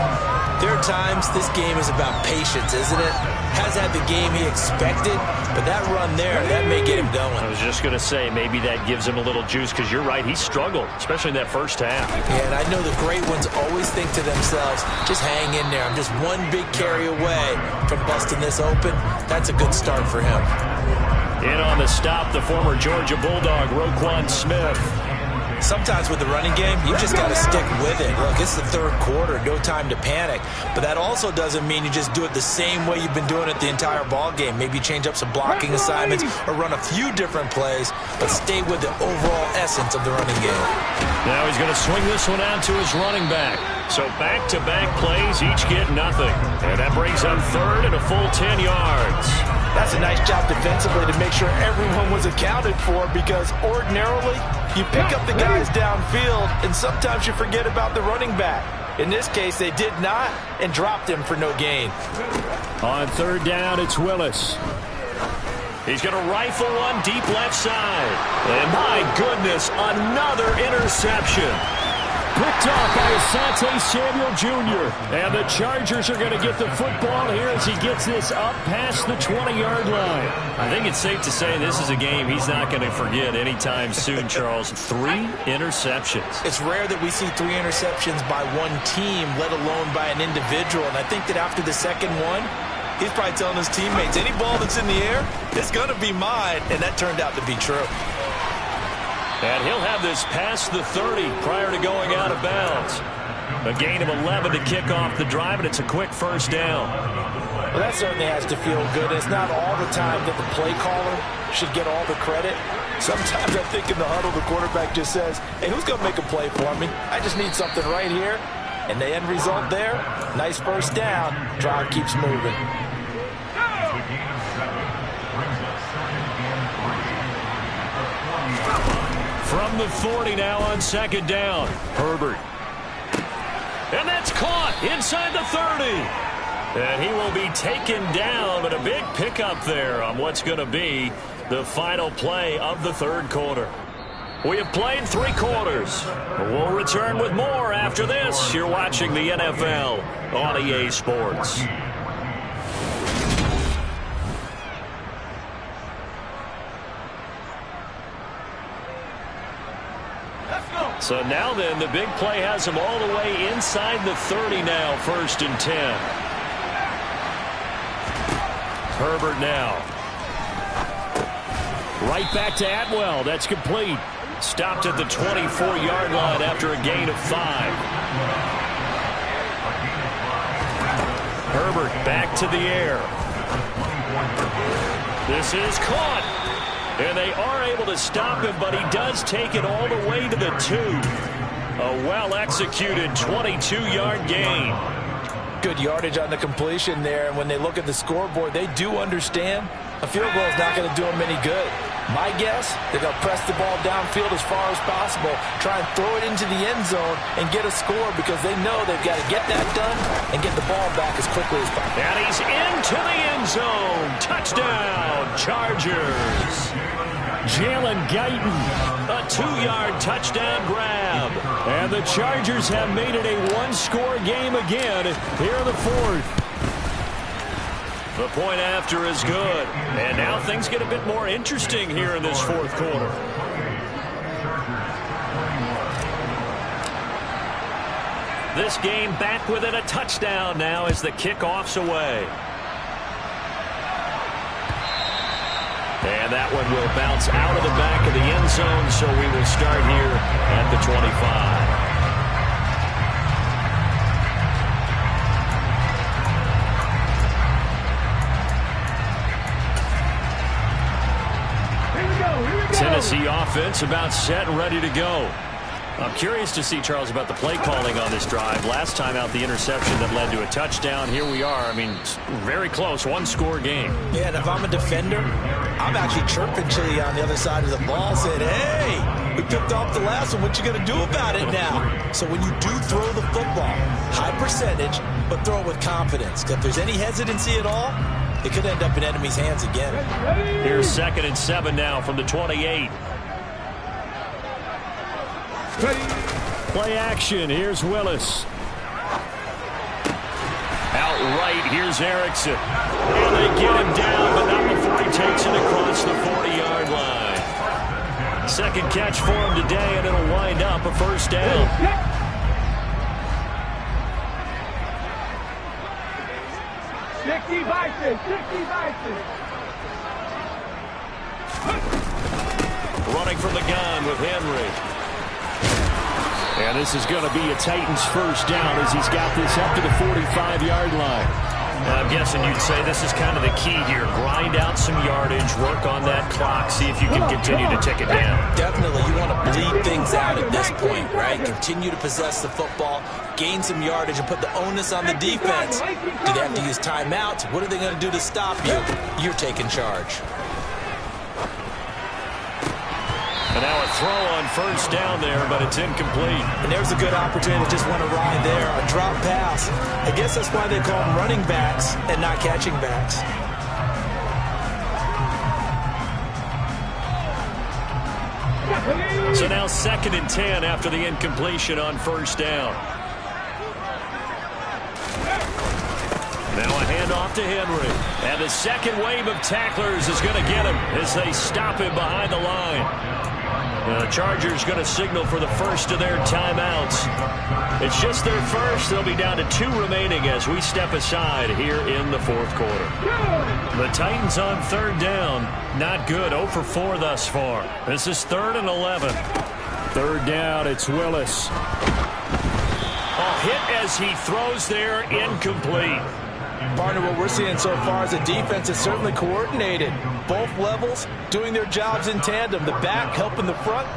[SPEAKER 3] there are times this game is about patience, isn't it? Has had the game he expected, but that run there, that may get him going.
[SPEAKER 1] I was just going to say, maybe that gives him a little juice, because you're right, he struggled, especially in that first half.
[SPEAKER 3] Yeah, and I know the great ones always think to themselves, just hang in there. I'm just one big carry away from busting this open. That's a good start for him.
[SPEAKER 1] In on the stop, the former Georgia Bulldog, Roquan Smith.
[SPEAKER 3] Sometimes with the running game, you just got to stick with it. Look, it's the third quarter, no time to panic. But that also doesn't mean you just do it the same way you've been doing it the entire ball game. Maybe change up some blocking assignments or run a few different plays, but stay with the overall essence of the running game.
[SPEAKER 1] Now he's going to swing this one out to his running back. So back-to-back plays, each get nothing. And that brings up third and a full 10 yards.
[SPEAKER 2] That's a nice job defensively to make sure everyone was accounted for, because ordinarily you pick up the guys downfield and sometimes you forget about the running back. In this case, they did not and dropped him for no gain.
[SPEAKER 1] On third down, it's Willis. He's going to rifle one deep left side. And my goodness, another interception. Picked off by Asante Samuel Jr. And the Chargers are going to get the football here as he gets this up past the 20-yard line. I think it's safe to say this is a game he's not going to forget anytime soon, Charles. 3 interceptions.
[SPEAKER 3] It's rare that we see 3 interceptions by one team, let alone by an individual. And I think that after the second one, he's probably telling his teammates, any ball that's in the air, it's going to be mine. And that turned out to be true.
[SPEAKER 1] And he'll have this past the 30 prior to going out of bounds. A gain of 11 to kick off the drive, and it's a quick first down.
[SPEAKER 2] Well, that certainly has to feel good. It's not all the time that the play caller should get all the credit. Sometimes I think in the huddle, the quarterback just says, hey, who's going to make a play for me? I just need something right here. And the end result there, nice first down. Drive keeps moving.
[SPEAKER 1] From the 40 now on second down. Herbert. And that's caught inside the 30. And he will be taken down, but a big pickup there on what's going to be the final play of the third quarter. We have played 3 quarters. We'll return with more after this. You're watching the NFL on EA Sports. So now then, the big play has him all the way inside the 30 now, 1st and 10. Herbert now. Right back to Atwell. That's complete. Stopped at the 24-yard line after a gain of 5. Herbert back to the air. This is caught. And they are able to stop him, but he does take it all the way to the 2. A well-executed 22-yard gain.
[SPEAKER 2] Good yardage on the completion there, and when they look at the scoreboard, they do understand a field goal is not going to do them any good. My guess, they're going to press the ball downfield as far as possible, try and throw it into the end zone and get a score, because they know they've got to get that done and get the ball back as quickly as possible.
[SPEAKER 1] And he's into the end zone. Touchdown, Chargers. Jalen Guyton, a 2-yard touchdown grab. And the Chargers have made it a 1-score game again here in the 4th. The point after is good. And now things get a bit more interesting here in this fourth quarter. This game back within a touchdown now as the kickoff's away. And that one will bounce out of the back of the end zone, so we will start here at the 25. Tennessee offense about set and ready to go. I'm curious to see, Charles, about the play calling on this drive. Last time out, the interception that led to a touchdown. Here we are. I mean, very close, one-score game.
[SPEAKER 2] Yeah, and if I'm a defender, I'm actually chirping Chili on the other side of the ball, saying, hey, we picked off the last one. What you going to do about it now? So when you do throw the football, high percentage, but throw it with confidence. Because if there's any hesitancy at all, it could end up in enemy's hands again.
[SPEAKER 1] Here's 2nd and 7 now from the 28. Play action. Here's Willis. Outright, here's Erickson. And they get him down, but not before he takes it across the 40-yard line. Second catch for him today, and it'll wind up a first down. Running from the gun with Henry. And this is going to be a Titans first down as he's got this up to the 45-yard line. I'm guessing you'd say this is kind of the key here. Grind out some yardage, work on that clock, see if you can continue to tick it down.
[SPEAKER 2] Definitely. You want to bleed things out at this point, right? Continue to possess the football, gain some yardage, and put the onus on the defense. Do they have to use timeouts? What are they going to do to stop you? You're taking charge.
[SPEAKER 1] And now a throw on first down there, but it's incomplete.
[SPEAKER 2] And there's a good opportunity to just want to ride there. A drop pass. I guess that's why they call them running backs and not catching backs.
[SPEAKER 1] So now 2nd and 10 after the incompletion on first down. Now a handoff to Henry. And the second wave of tacklers is going to get him as they stop him behind the line. The Chargers going to signal for the first of their timeouts. It's just their first. They'll be down to 2 remaining as we step aside here in the fourth quarter. The Titans on third down. Not good. 0 for 4 thus far. This is 3rd and 11. Third down, it's Willis. A hit as he throws there, incomplete.
[SPEAKER 2] Partner, what we're seeing so far is the defense is certainly coordinated. Both levels doing their jobs in tandem. The back helping the front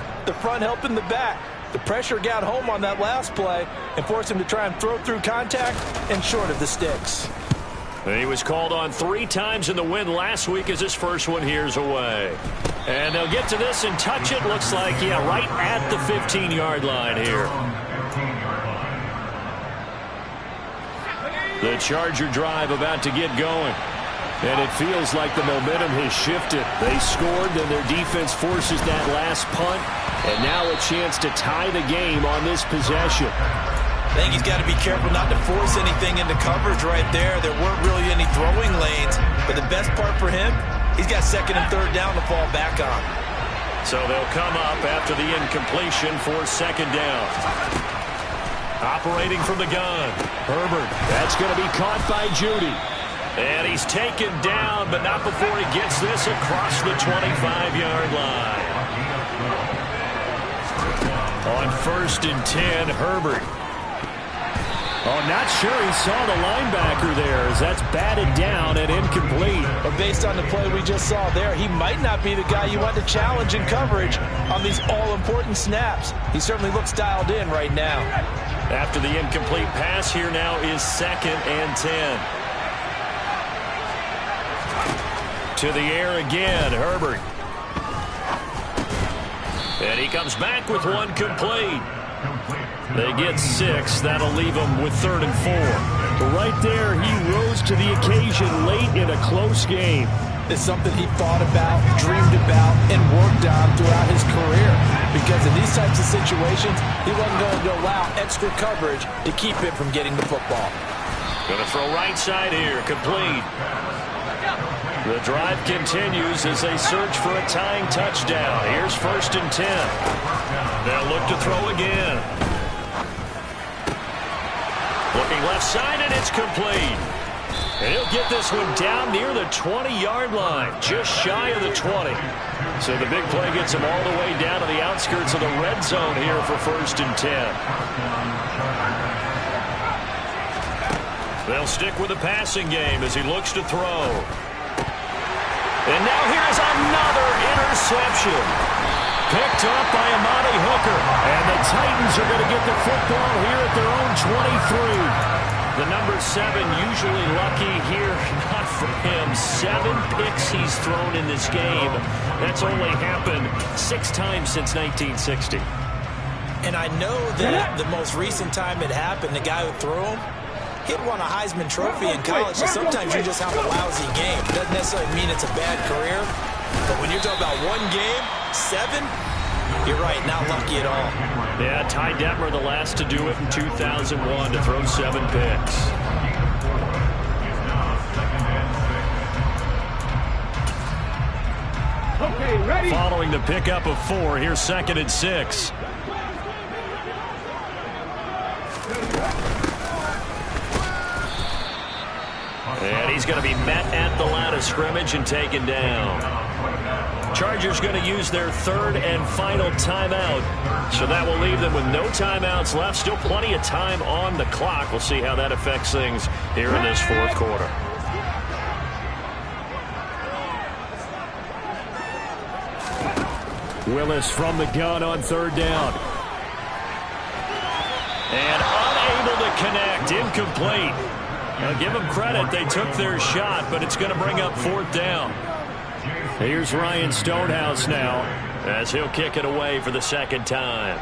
[SPEAKER 2] helping the back. The pressure got home on that last play and forced him to try and throw through contact and short of the sticks.
[SPEAKER 1] He was called on 3 times in the win last week as his first one here's away. And they'll get to this and touch it. Looks like, yeah, right at the 15-yard line here. The Charger drive about to get going. And it feels like the momentum has shifted. They scored, then their defense forces that last punt. And now a chance to tie the game on this possession.
[SPEAKER 3] I think he's got to be careful not to force anything into coverage right there. There weren't really any throwing lanes. But the best part for him, he's got 2nd and 3rd down to fall back on.
[SPEAKER 1] So they'll come up after the incompletion for 2nd down. Operating from the gun, Herbert. That's going to be caught by Judy. And he's taken down, but not before he gets this across the 25-yard line. On 1st and 10, Herbert. Oh, not sure he saw the linebacker there as that's batted down and incomplete.
[SPEAKER 2] But based on the play we just saw there, he might not be the guy you want to challenge in coverage on these all-important snaps. He certainly looks dialed in right now.
[SPEAKER 1] After the incomplete pass, here now is 2nd and 10. To the air again, Herbert. And he comes back with one complete. They get 6. That'll leave them with 3rd and 4. Right there, he rose to the occasion late in a close game.
[SPEAKER 2] It's something he thought about, dreamed about, and worked on throughout his career. Because in these types of situations, he wasn't going to allow extra coverage to keep him from getting the football.
[SPEAKER 1] Going to throw right side here, complete. The drive continues as they search for a tying touchdown. Here's 1st and 10. They'll look to throw again. Looking left side, and it's complete. And he'll get this one down near the 20-yard line, just shy of the 20. So the big play gets him all the way down to the outskirts of the red zone here for 1st and 10. They'll stick with the passing game as he looks to throw. And now here's another interception. Picked up by Amani Hooker. And the Titans are going to get the football here at their own 23. The number 7 usually lucky here. Not for him. 7 picks he's thrown in this game. That's only happened 6 times since 1960.
[SPEAKER 2] And I know that the most recent time it happened, the guy who threw him, he'd won a Heisman Trophy in college, so sometimes you just have a lousy game. It doesn't necessarily mean it's a bad career, but when you're talking about one game, 7, you're right, not lucky at all.
[SPEAKER 1] Yeah, Ty Detmer, the last to do it in 2001, to throw 7 picks.
[SPEAKER 4] Okay, ready?
[SPEAKER 1] Following the pickup of 4, here's 2nd and 6. And he's going to be met at the line of scrimmage and taken down. Chargers going to use their 3rd and final timeout. So that will leave them with no timeouts left. Still plenty of time on the clock. We'll see how that affects things here in this 4th quarter. Willis from the gun on 3rd down. And unable to connect. Incomplete. Now give them credit. They took their shot, but it's going to bring up 4th down. Here's Ryan Stonehouse now as he'll kick it away for the 2nd time.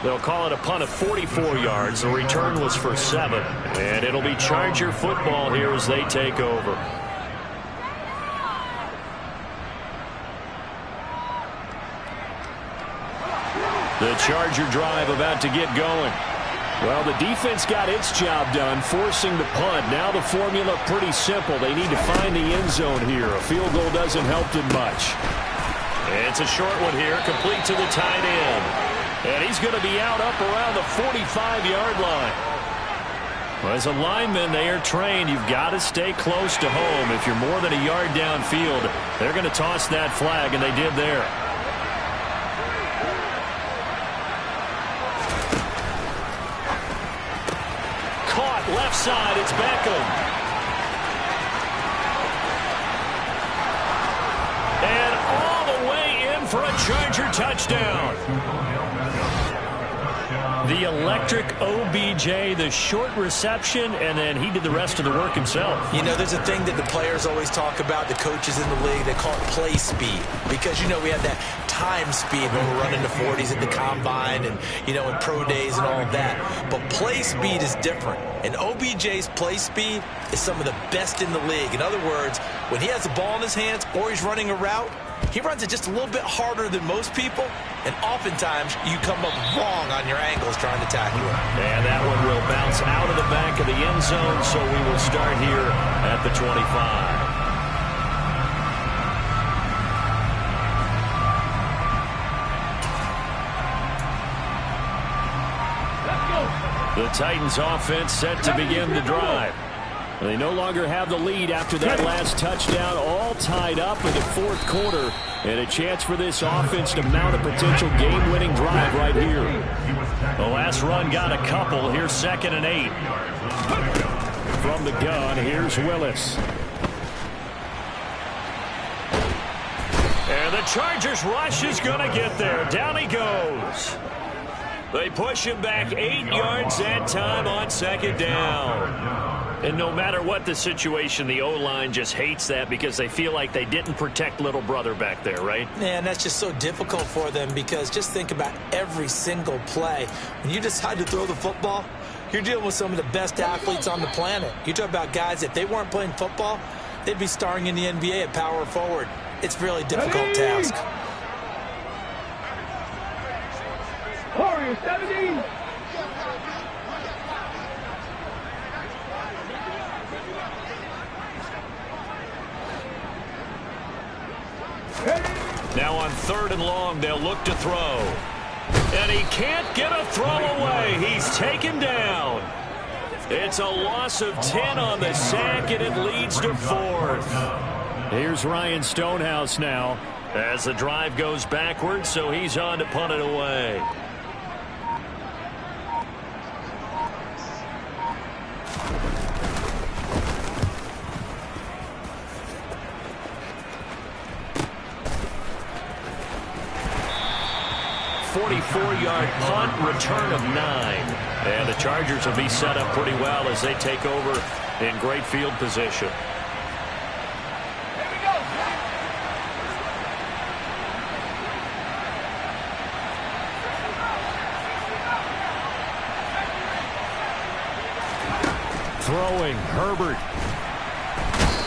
[SPEAKER 1] They'll call it a punt of 44 yards. The return was for 7. And it'll be Charger football here as they take over. The Charger drive about to get going. Well, the defense got its job done, forcing the punt. Now the formula pretty simple. They need to find the end zone here. A field goal doesn't help them much. It's a short one here, complete to the tight end. And he's going to be out up around the 45-yard line. Well, as a lineman, they are trained. You've got to stay close to home. If you're more than a yard downfield, they're going to toss that flag, and they did there. Left side, it's Beckham. And all the way in for a Charger touchdown. The electric OBJ, the short reception, and then he did the rest of the work himself.
[SPEAKER 2] You know, there's a thing that the players always talk about, the coaches in the league, they call it play speed. Because, you know, we have that time speed when we're running the 40s at the combine and, you know, in pro days and all of that. But play speed is different. And OBJ's play speed is some of the best in the league. In other words, when he has the ball in his hands or he's running a route, he runs it just a little bit harder than most people, and oftentimes you come up wrong on your angles trying to tackle him.
[SPEAKER 1] And that one will bounce out of the back of the end zone, so we will start here at the 25. The Titans offense set to begin the drive. They no longer have the lead after that last touchdown, all tied up in the 4th quarter, and a chance for this offense to mount a potential game-winning drive right here. The last run got a couple. Here's 2nd and 8. From the gun, here's Willis. And the Chargers rush is going to get there. Down he goes. They push him back 8 yards that time on 2nd down. And no matter what the situation, the O-line just hates that because they feel like they didn't protect little brother back there, right?
[SPEAKER 2] Yeah, and that's just so difficult for them because just think about every single play. When you decide to throw the football, you're dealing with some of the best athletes on the planet. You talk about guys, if they weren't playing football, they'd be starring in the NBA at power forward. It's a really difficult task.
[SPEAKER 4] 70.
[SPEAKER 1] Now on 3rd and long, they'll look to throw. And he can't get a throw away. He's taken down. It's a loss of 10 on the sack, and it leads to 4th. Here's Ryan Stonehouse now as the drive goes backwards, so he's on to punt it away. Yard punt, return of 9. And the Chargers will be set up pretty well as they take over in great field position.
[SPEAKER 4] Here we go.
[SPEAKER 1] Throwing, Herbert.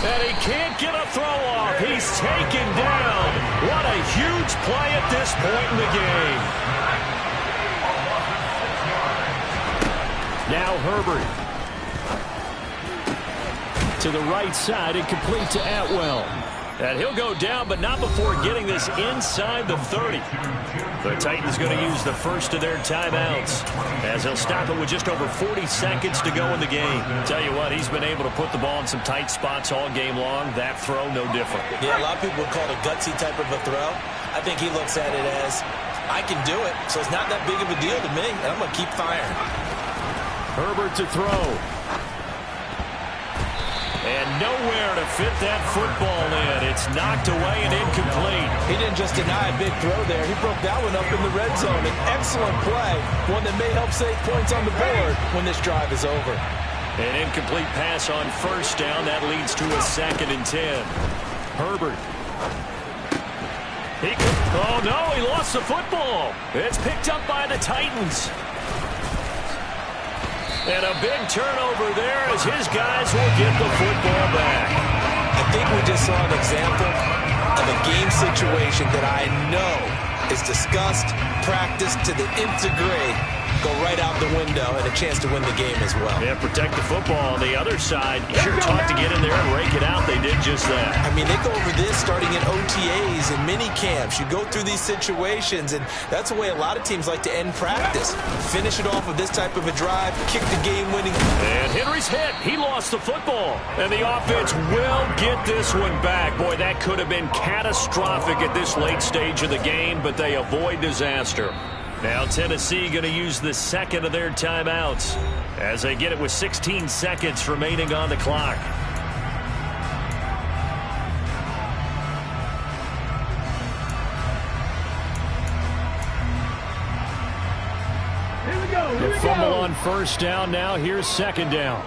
[SPEAKER 1] And he can't get a throw off. He's taken down. What a huge play at this point in the game. Now Herbert. To the right side and complete to Atwell. And he'll go down, but not before getting this inside the 30. The Titans going to use the first of their timeouts as they'll stop it with just over 40 seconds to go in the game. Tell you what, he's been able to put the ball in some tight spots all game long. That throw, no different.
[SPEAKER 2] Yeah, a lot of people would call it a gutsy type of a throw. I think he looks at it as, I can do it, so it's not that big of a deal to me, and I'm going to keep firing.
[SPEAKER 1] Herbert to throw. And nowhere to fit that football in. It's knocked away and incomplete.
[SPEAKER 2] He didn't just deny a big throw there. He broke that one up in the red zone. An excellent play, one that may help save points on the board when this drive is over.
[SPEAKER 1] An incomplete pass on 1st down. That leads to a 2nd and 10. Herbert. Oh, no, he lost the football. It's picked up by the Titans. And a big turnover there as his guys will get the football back.
[SPEAKER 2] I think we just saw an example of a game situation that I know is discussed, practiced to the nth degree, go right out the window, and a chance to win the game as well.
[SPEAKER 1] Yeah, protect the football on the other side. You're taught to get in there and rake it out. They did just that.
[SPEAKER 2] I mean, they go over this starting in OTAs and mini camps. You go through these situations, and that's the way a lot of teams like to end practice. Finish it off with this type of a drive, kick the game-winning.
[SPEAKER 1] And Henry's hit. He lost the football. And the offense will get this one back. Boy, that could have been catastrophic at this late stage of the game, but they avoid disaster. Now Tennessee going to use the 2nd of their timeouts as they get it with 16 seconds remaining on the clock.
[SPEAKER 4] Here we go. Here we
[SPEAKER 1] The fumble
[SPEAKER 4] go.
[SPEAKER 1] on 1st down now. Here's 2nd down.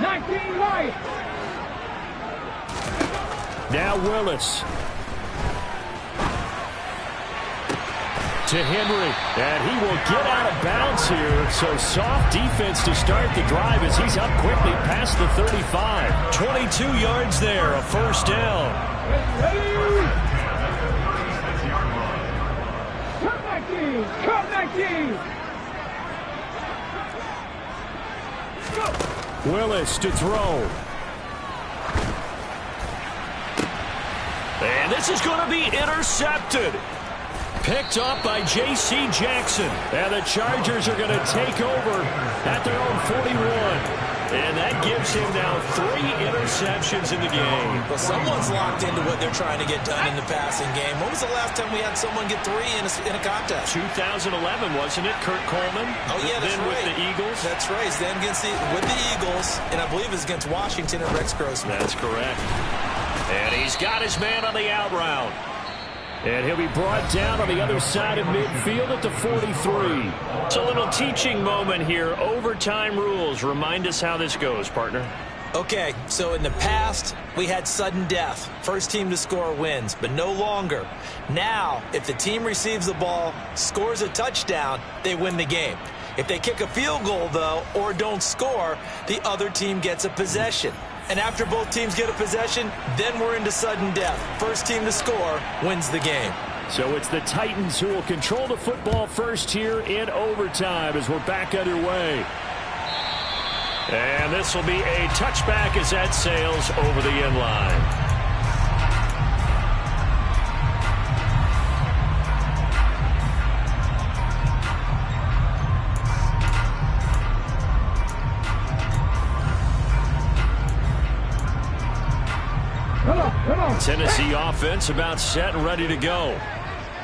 [SPEAKER 4] 19 right.
[SPEAKER 1] Now Willis. To Henry, and he will get out of bounds here. So soft defense to start the drive as he's up quickly past the 35. 22 yards there, a 1st down.
[SPEAKER 4] Ready. Cut 19. Cut 19. Go.
[SPEAKER 1] Willis to throw. And this is going to be intercepted. Picked up by J.C. Jackson. And the Chargers are going to take over at their own 41. And that gives him now 3 interceptions in the game.
[SPEAKER 2] Well, someone's locked into what they're trying to get done in the passing game. When was the last time we had someone get 3 in a contest?
[SPEAKER 1] 2011, wasn't it? Kurt Coleman.
[SPEAKER 2] Oh, yeah, that's
[SPEAKER 1] then
[SPEAKER 2] right.
[SPEAKER 1] with the Eagles.
[SPEAKER 2] That's right. Then with the Eagles, and I believe it's against Washington and Rex Grossman.
[SPEAKER 1] That's correct. And he's got his man on the out route. And he'll be brought down on the other side of midfield at the 43. It's a little teaching moment here. Overtime rules. Remind us how this goes, partner.
[SPEAKER 2] Okay, so in the past, we had sudden death. First team to score wins, but no longer. Now, if the team receives the ball, scores a touchdown, they win the game. If they kick a field goal, though, or don't score, the other team gets a possession. And after both teams get a possession, then we're into sudden death. First team to score wins the game.
[SPEAKER 5] So it's the Titans who will control the football first here in overtime as we're back underway.
[SPEAKER 1] And this will be a touchback as that sails over the end line. Tennessee offense about set and ready to go.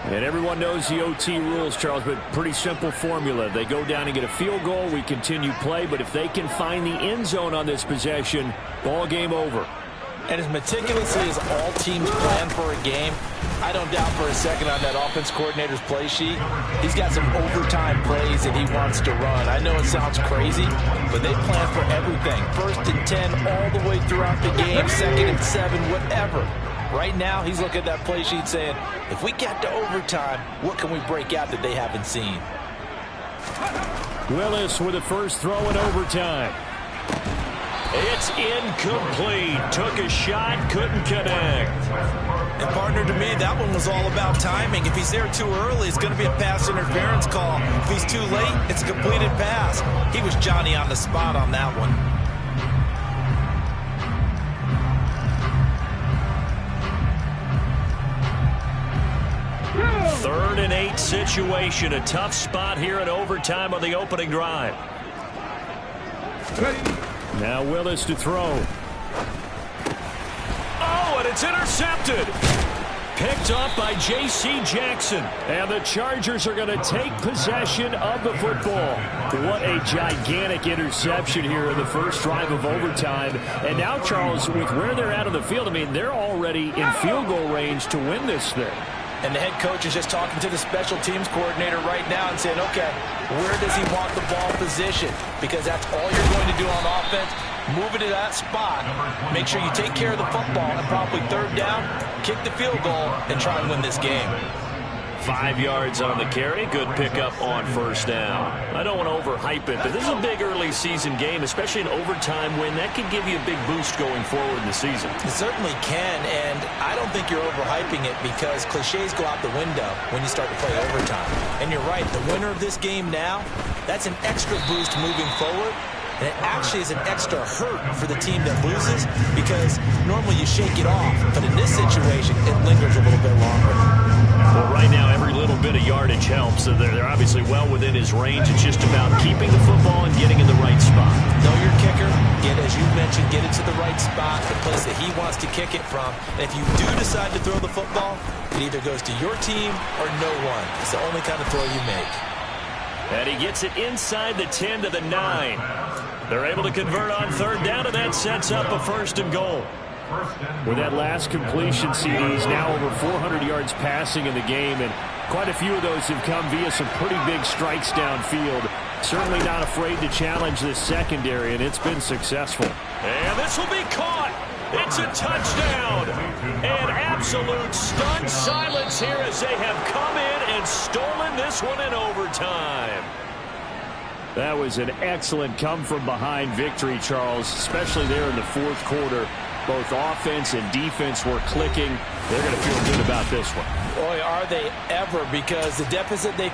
[SPEAKER 1] And everyone knows the OT rules, Charles, but pretty simple formula. They go down and get a field goal, we continue play, but if they can find the end zone on this possession, ball game over.
[SPEAKER 2] And as meticulously as all teams plan for a game, I don't doubt for a second on that offense coordinator's play sheet, he's got some overtime plays that he wants to run. I know it sounds crazy, but they plan for everything. 1st and 10 all the way throughout the game, 2nd and 7, whatever. Right now, he's looking at that play sheet saying, if we get to overtime, what can we break out that they haven't seen?
[SPEAKER 5] Willis with the first throw in overtime.
[SPEAKER 1] It's incomplete. Took a shot, couldn't connect.
[SPEAKER 3] And partner, to me, that one was all about timing. If he's there too early, it's going to be a pass interference call. If he's too late, it's a completed pass. He was Johnny on the spot on that one.
[SPEAKER 1] 3rd and 8 situation. A tough spot here in overtime on the opening drive.
[SPEAKER 5] Now Willis to throw.
[SPEAKER 1] Oh, and it's intercepted. Picked up by J.C. Jackson.
[SPEAKER 5] And the Chargers are going to take possession of the football. What a gigantic interception here in the first drive of overtime. And now, Charles, with where they're at on the field, I mean, they're already in field goal range to win this thing.
[SPEAKER 2] And the head coach is just talking to the special teams coordinator right now and saying, okay, where does he want the ball positioned? Because that's all you're going to do on offense. Move it to that spot. Make sure you take care of the football and probably 3rd down, kick the field goal, and try and win this game.
[SPEAKER 1] 5 yards on the carry. Good pickup on 1st down. I don't want to overhype it, but this is a big early season game, especially an overtime win. That could give you a big boost going forward in the season.
[SPEAKER 2] It certainly can, and I don't think you're overhyping it because cliches go out the window when you start to play overtime. And you're right, the winner of this game now, that's an extra boost moving forward. And it actually is an extra hurt for the team that loses because normally you shake it off. But in this situation, it lingers a little bit longer.
[SPEAKER 1] Well, right now, every little bit of yardage helps. So they're obviously well within his range. It's just about keeping the football and getting in the right spot.
[SPEAKER 2] Know your kicker. As you mentioned, get it to the right spot, the place that he wants to kick it from. And if you do decide to throw the football, it either goes to your team or no one. It's the only kind of throw you make.
[SPEAKER 1] And he gets it inside the 10 to the 9. They're able to convert on 3rd down, and that sets up a 1st and goal.
[SPEAKER 5] With that last completion, CDs now over 400 yards passing in the game, and quite a few of those have come via some pretty big strikes downfield. Certainly not afraid to challenge this secondary, and it's been successful.
[SPEAKER 1] And this will be caught. It's a touchdown. And absolute stunned silence here as they have come in and stolen this one in overtime.
[SPEAKER 5] That was an excellent come-from-behind victory, Charles, especially there in the 4th quarter. Both offense and defense were clicking. They're going to feel good about this one.
[SPEAKER 2] Boy, are they ever, because the deficit they